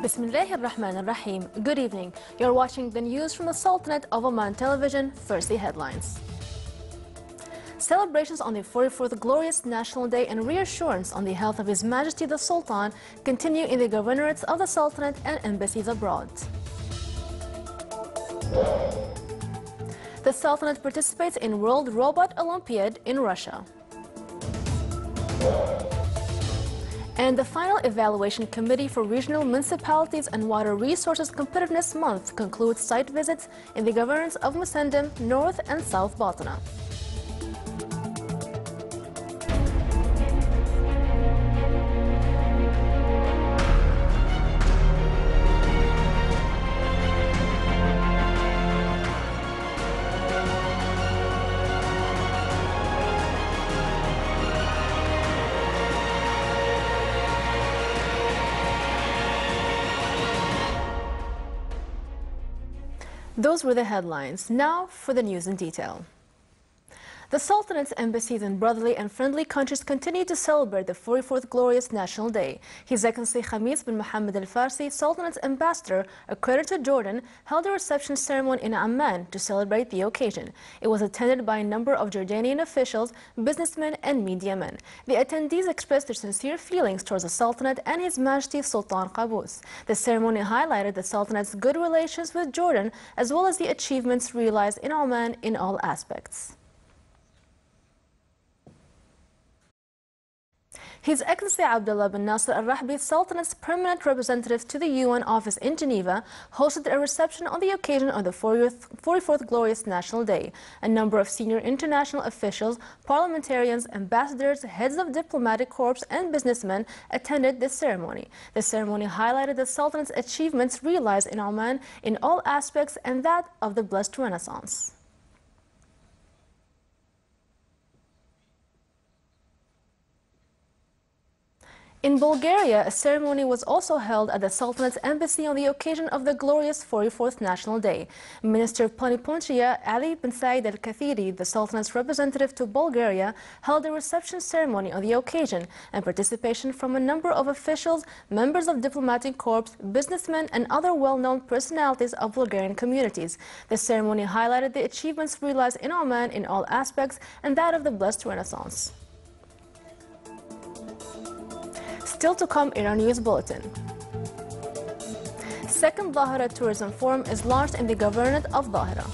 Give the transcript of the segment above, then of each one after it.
Bismillahir Rahmanir Rahim. Good evening. You're watching the news from the Sultanate of Oman television. First, the headlines. Celebrations on the 44th glorious National Day and reassurance on the health of His Majesty the Sultan continue in the governorates of the Sultanate and embassies abroad. The Sultanate participates in World Robot Olympiad in Russia. And the final evaluation committee for regional municipalities and water resources competitiveness month concludes site visits in the governorates of Musandam, North and South Bulletin. Those were the headlines. Now for the news in detail. The Sultanate's embassies in brotherly and friendly countries continue to celebrate the 44th glorious National Day. His Excellency Khamis bin Mohammed Al Farsi, Sultanate's ambassador accredited to Jordan, held a reception ceremony in Amman to celebrate the occasion. It was attended by a number of Jordanian officials, businessmen and media men. The attendees expressed their sincere feelings towards the Sultanate and His Majesty Sultan Qaboos. The ceremony highlighted the Sultanate's good relations with Jordan as well as the achievements realized in Oman in all aspects. His Excellency Abdullah bin Nasser al-Rahbi, Sultanate's permanent representative to the UN office in Geneva, hosted a reception on the occasion of the 44th glorious National Day. A number of senior international officials, parliamentarians, ambassadors, heads of diplomatic corps, and businessmen attended this ceremony. The ceremony highlighted the Sultanate's achievements realized in Oman in all aspects and that of the blessed Renaissance. In Bulgaria, a ceremony was also held at the Sultanate's embassy on the occasion of the glorious 44th National Day. Minister Plenipotentiary Ali bin Said al-Kathiri, the Sultanate's representative to Bulgaria, held a reception ceremony on the occasion, and participation from a number of officials, members of diplomatic corps, businessmen, and other well-known personalities of Bulgarian communities. The ceremony highlighted the achievements realized in Oman in all aspects and that of the blessed Renaissance. Still to come in our news bulletin. Second Dhahira Tourism Forum is launched in the governorate of Dhahira.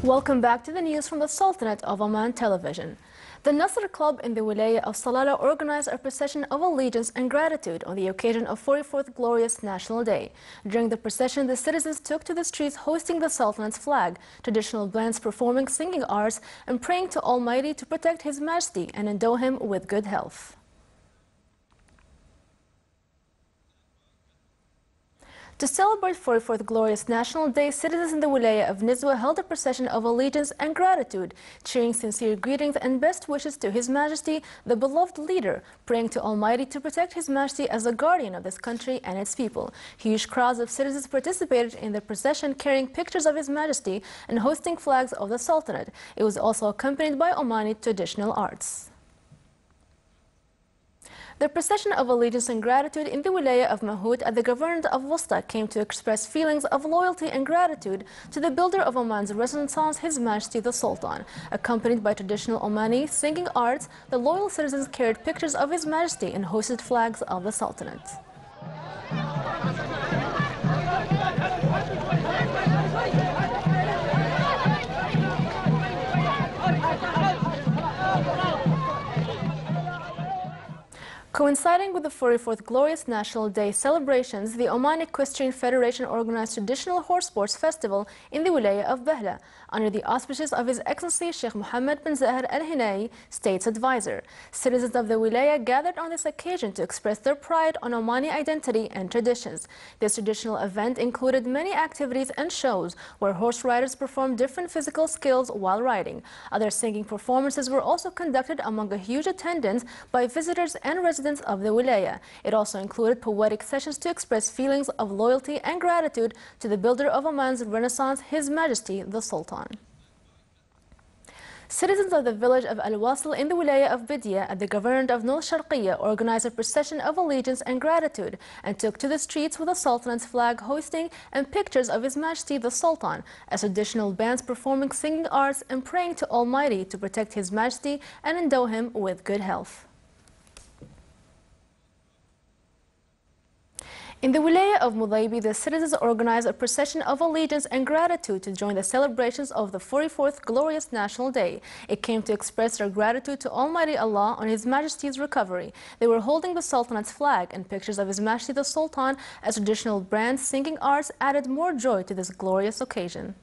Welcome back to the news from the Sultanate of Oman television. The Nasr Club in the Wilaya of Salalah organized a procession of allegiance and gratitude on the occasion of 44th glorious National Day. During the procession, the citizens took to the streets hoisting the Sultanate's flag, traditional bands performing singing arts, and praying to Almighty to protect His Majesty and endow him with good health. To celebrate 44th Glorious National Day, citizens in the Wilaya of Nizwa held a procession of allegiance and gratitude, cheering sincere greetings and best wishes to His Majesty, the beloved leader, praying to Almighty to protect His Majesty as the guardian of this country and its people. Huge crowds of citizens participated in the procession, carrying pictures of His Majesty and hosting flags of the Sultanate. It was also accompanied by Omani traditional arts. The procession of allegiance and gratitude in the Wilaya of Mahut at the Governorate of Wusta came to express feelings of loyalty and gratitude to the builder of Oman's Renaissance, His Majesty the Sultan. Accompanied by traditional Omani singing arts, the loyal citizens carried pictures of His Majesty and hosted flags of the Sultanate. Coinciding with the 44th Glorious National Day celebrations, the Omani Equestrian Federation organized traditional horse sports festival in the Wilaya of Bahla under the auspices of His Excellency Sheikh Mohammed bin Zahar Al-Hinai, State's advisor. Citizens of the Wilaya gathered on this occasion to express their pride on Omani identity and traditions. This traditional event included many activities and shows where horse riders performed different physical skills while riding. Other singing performances were also conducted among a huge attendance by visitors and residents of the Wilaya. It also included poetic sessions to express feelings of loyalty and gratitude to the builder of Oman's Renaissance, His Majesty the Sultan. Citizens of the village of Al-Wasil in the Wilaya of Bidia at the Governorate of North Sharqiya organized a procession of allegiance and gratitude and took to the streets with the Sultanate's flag hosting and pictures of His Majesty the Sultan, as traditional bands performing singing arts and praying to Almighty to protect His Majesty and endow him with good health. In the Wilaya of Mudaybi, the citizens organized a procession of allegiance and gratitude to join the celebrations of the 44th Glorious National Day. It came to express their gratitude to Almighty Allah on His Majesty's recovery. They were holding the Sultanate's flag and pictures of His Majesty the Sultan, as traditional bands singing arts added more joy to this glorious occasion.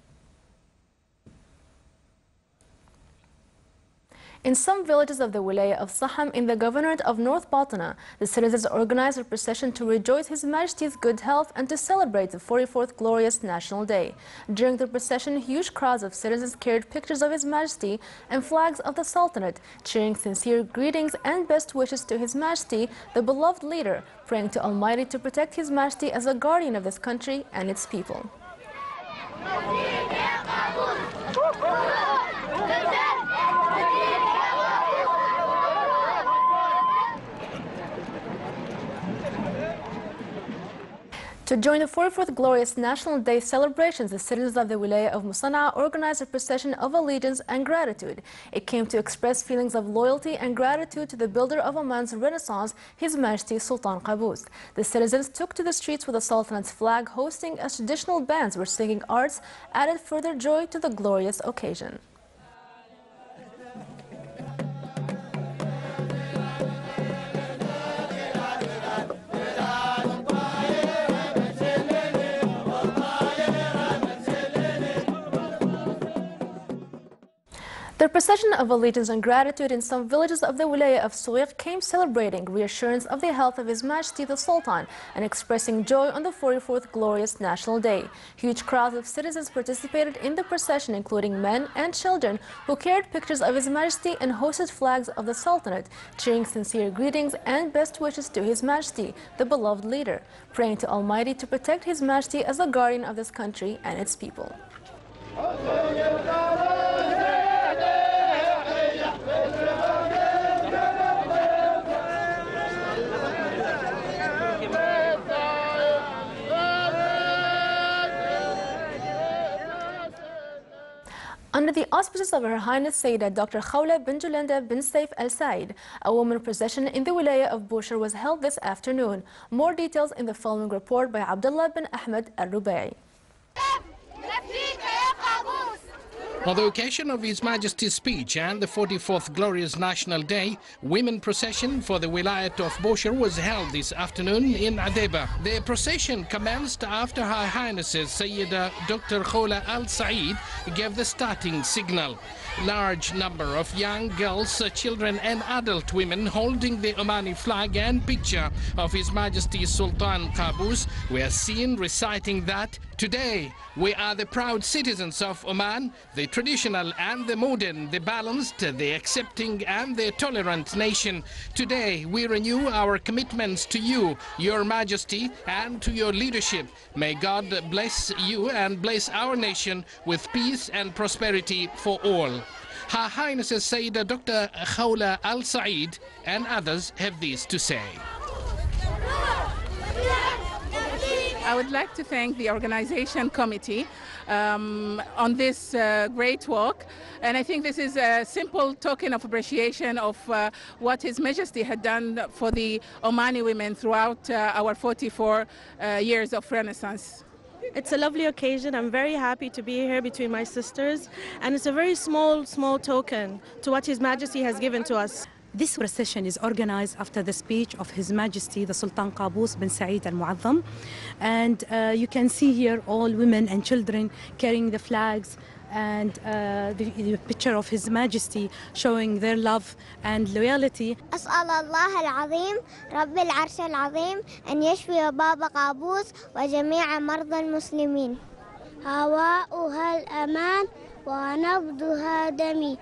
In some villages of the Wilaya of Saham in the Governorate of North Batna, the citizens organized a procession to rejoice His Majesty's good health and to celebrate the 44th Glorious National Day. During the procession, huge crowds of citizens carried pictures of His Majesty and flags of the Sultanate, cheering sincere greetings and best wishes to His Majesty, the beloved leader, praying to Almighty to protect His Majesty as a guardian of this country and its people. To join the 44th Glorious National Day celebrations, the citizens of the Wilaya of Musana'a organized a procession of allegiance and gratitude. It came to express feelings of loyalty and gratitude to the builder of Oman's Renaissance, His Majesty Sultan Qaboos. The citizens took to the streets with the Sultanate's flag hosting, as traditional bands were singing arts added further joy to the glorious occasion. The procession of allegiance and gratitude in some villages of the Wilaya of Suwiq came celebrating reassurance of the health of His Majesty the Sultan and expressing joy on the 44th Glorious National Day. Huge crowds of citizens participated in the procession, including men and children, who carried pictures of His Majesty and hosted flags of the Sultanate, cheering sincere greetings and best wishes to His Majesty, the beloved leader, praying to Almighty to protect His Majesty as the guardian of this country and its people. Under the auspices of Her Highness Sayyidah Dr. Khawla bin Julanda bin Saif Al Said, a woman procession in the Wilaya of Bushehr was held this afternoon. More details in the following report by Abdullah bin Ahmed Al-Rubai. On the occasion of His Majesty's speech and the 44th Glorious National Day, women procession for the Wilayat of Bushehr was held this afternoon in Adeba. The procession commenced after Her Highness Sayyidah Dr. Khawla Al Said gave the starting signal. Large number of young girls, children and adult women holding the Omani flag and picture of His Majesty Sultan Qaboos were seen reciting that today we are the proud citizens of Oman, the traditional and the modern, the balanced, the accepting and the tolerant nation. Today we renew our commitments to you, Your Majesty, and to your leadership. May God bless you and bless our nation with peace and prosperity for all. Her Highness Sayyida Dr. Khawla Al Saeed and others have this to say. I would like to thank the organization committee on this great work, and I think this is a simple token of appreciation of what His Majesty had done for the Omani women throughout our 44 years of Renaissance. It's a lovely occasion. I'm very happy to be here between my sisters, and it's a very small token to what His Majesty has given to us. This procession is organized after the speech of His Majesty the Sultan Qaboos bin Saeed Al Muazzam, and you can see here all women and children carrying the flags and the picture of His Majesty showing their love and loyalty. أسأل الله العظيم رب العرش العظيم أن يشفي بابا قابوس وجميع مرضى المسلمين. هواؤها الأمان ونبضها دمي،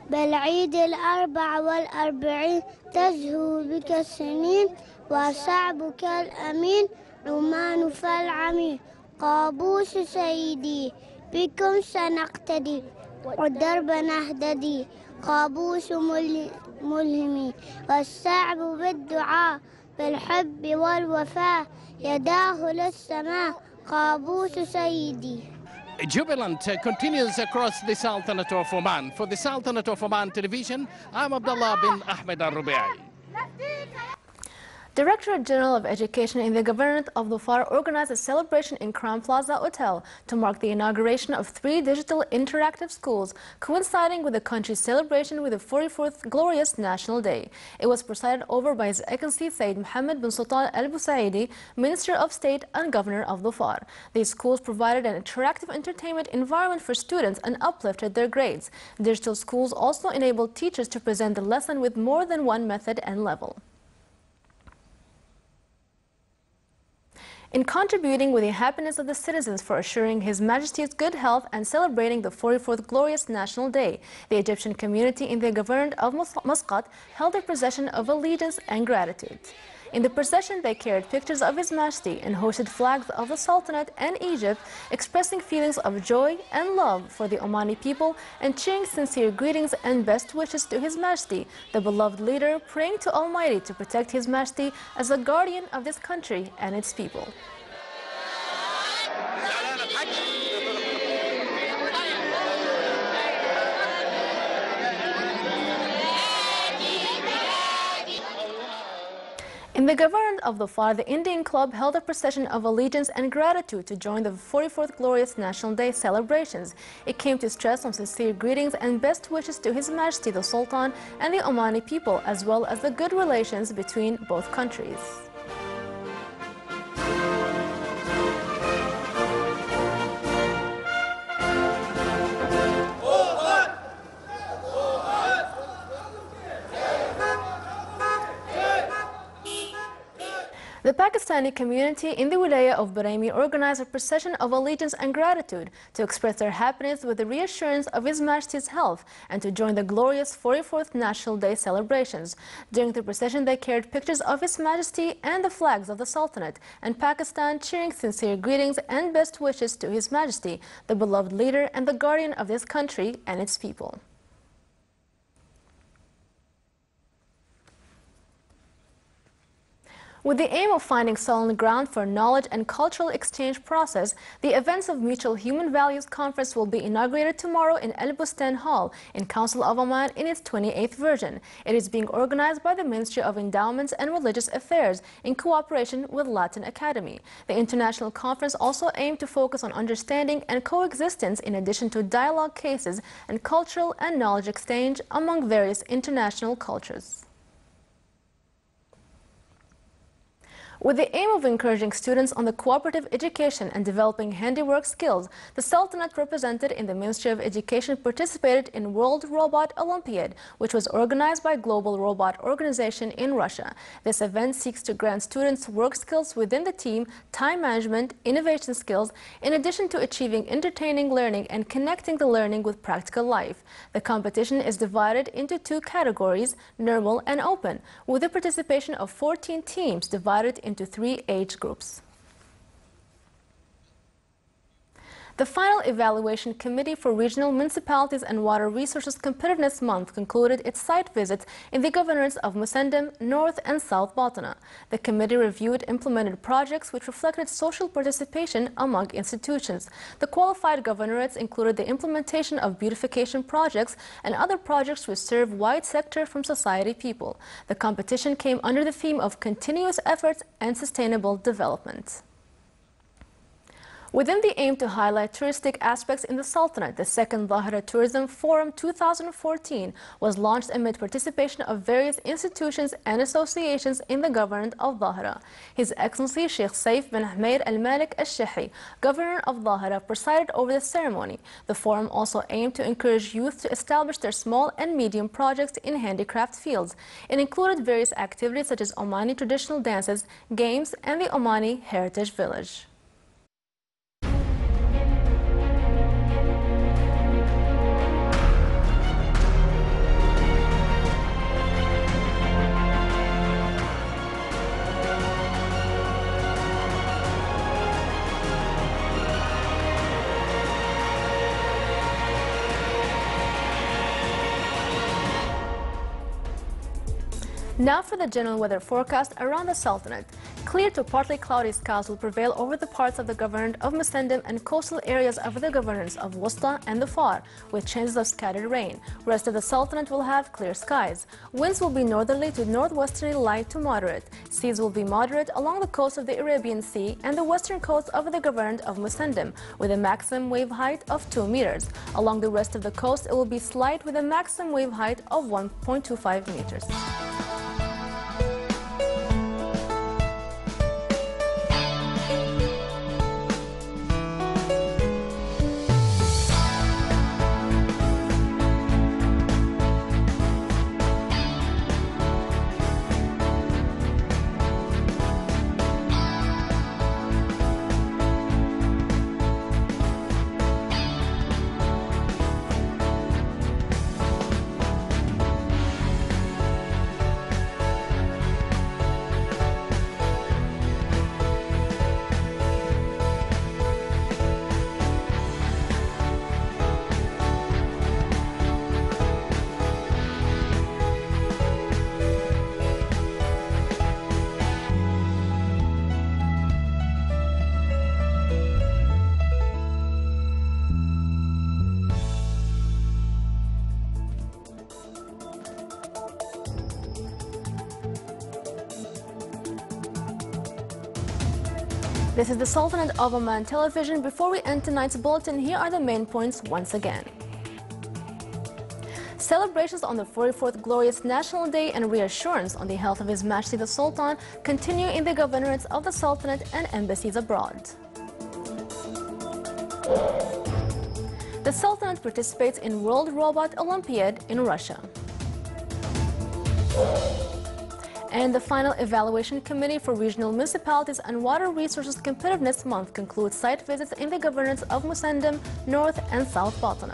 بالعيد 44 تزهو بك السنين، وشعبك الأمين عمان فالعمي. قابوس سيدي بكم سنقتدي والدرب نهتدي، قابوس ملهمي والشعب بالدعاء بالحب والوفاء، يداه للسماء قابوس سيدي. Jubilant continues across the Sultanate of Oman. For the Sultanate of Oman television, I'm Abdullah bin Ahmed Al-Rubai. Directorate General of Education in the Governorate of Dhofar organized a celebration in Crown Plaza Hotel to mark the inauguration of 3 digital interactive schools, coinciding with the country's celebration with the 44th Glorious National Day. It was presided over by His Excellency Sayyid Mohammed bin Sultan Al Busaidi, Minister of State and Governor of Dhofar. These schools provided an interactive entertainment environment for students and uplifted their grades. Digital schools also enabled teachers to present the lesson with more than one method and level. In contributing with the happiness of the citizens for assuring His Majesty's good health and celebrating the 44th Glorious National Day, the Egyptian community in the Governorate of Muscat held a procession of allegiance and gratitude. In the procession, they carried pictures of His Majesty and hosted flags of the Sultanate and Egypt, expressing feelings of joy and love for the Omani people and cheering sincere greetings and best wishes to His Majesty, the beloved leader, praying to Almighty to protect His Majesty as the guardian of this country and its people. In the Governorate of Dhofar, the Indian Club held a procession of allegiance and gratitude to join the 44th Glorious National Day celebrations. It came to stress on sincere greetings and best wishes to His Majesty the Sultan and the Omani people, as well as the good relations between both countries. The Pakistani community in the Wilaya of Baraymi organized a procession of allegiance and gratitude to express their happiness with the reassurance of His Majesty's health and to join the glorious 44th National Day celebrations. During the procession, they carried pictures of His Majesty and the flags of the Sultanate and Pakistan, cheering sincere greetings and best wishes to His Majesty, the beloved leader and the guardian of this country and its people. With the aim of finding solid ground for knowledge and cultural exchange process, the Events of Mutual Human Values Conference will be inaugurated tomorrow in El Bustan Hall in Council of Oman in its 28th version. It is being organized by the Ministry of Endowments and Religious Affairs in cooperation with Latin Academy. The international conference also aimed to focus on understanding and coexistence in addition to dialogue cases and cultural and knowledge exchange among various international cultures. With the aim of encouraging students on the cooperative education and developing handiwork skills, the Sultanate represented in the Ministry of Education participated in World Robot Olympiad, which was organized by Global Robot Organization in Russia. This event seeks to grant students work skills within the team, time management, innovation skills, in addition to achieving entertaining learning and connecting the learning with practical life. The competition is divided into two categories, normal and open, with the participation of 14 teams divided into 3 age groups. The final evaluation committee for regional municipalities and water resources competitiveness month concluded its site visits in the governorates of Musandam, North and South Bulletin. The committee reviewed implemented projects which reflected social participation among institutions. The qualified governorates included the implementation of beautification projects and other projects which serve wide sector from society people. The competition came under the theme of continuous efforts and sustainable development. Within the aim to highlight touristic aspects in the Sultanate, the second Dhahra Tourism Forum 2014 was launched amid participation of various institutions and associations in the Governorate of Dhahra. His Excellency Sheikh Saif bin Ahmed Al Malik Al Shahi, Governor of Dhahra, presided over the ceremony. The forum also aimed to encourage youth to establish their small and medium projects in handicraft fields. It included various activities such as Omani traditional dances, games, and the Omani Heritage Village. Now for the general weather forecast around the Sultanate. Clear to partly cloudy skies will prevail over the parts of the Governorate of Musandam and coastal areas of the Governorates of Wusta and the Far, with chances of scattered rain. Rest of the Sultanate will have clear skies. Winds will be northerly to northwesterly light to moderate. Seas will be moderate along the coast of the Arabian Sea and the western coast of the Governorate of Musandam, with a maximum wave height of 2 meters. Along the rest of the coast, it will be slight with a maximum wave height of 1.25 meters. This is the Sultanate of Oman television. Before we end tonight's bulletin, here are the main points once again. Celebrations on the 44th Glorious National Day and reassurance on the health of His Majesty the Sultan continue in the governorates of the Sultanate and embassies abroad. The Sultanate participates in World Robot Olympiad in Russia. And the final evaluation committee for regional municipalities and water resources competitiveness month concludes site visits in the governorates of Musandam, North and South Bulletin.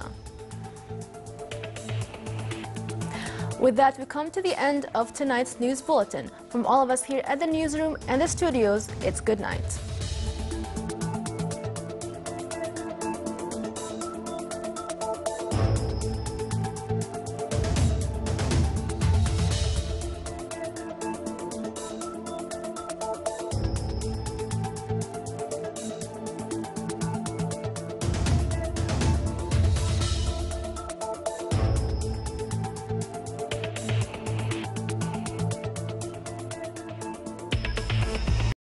With that, we come to the end of tonight's news bulletin. From all of us here at the newsroom and the studios, it's good night.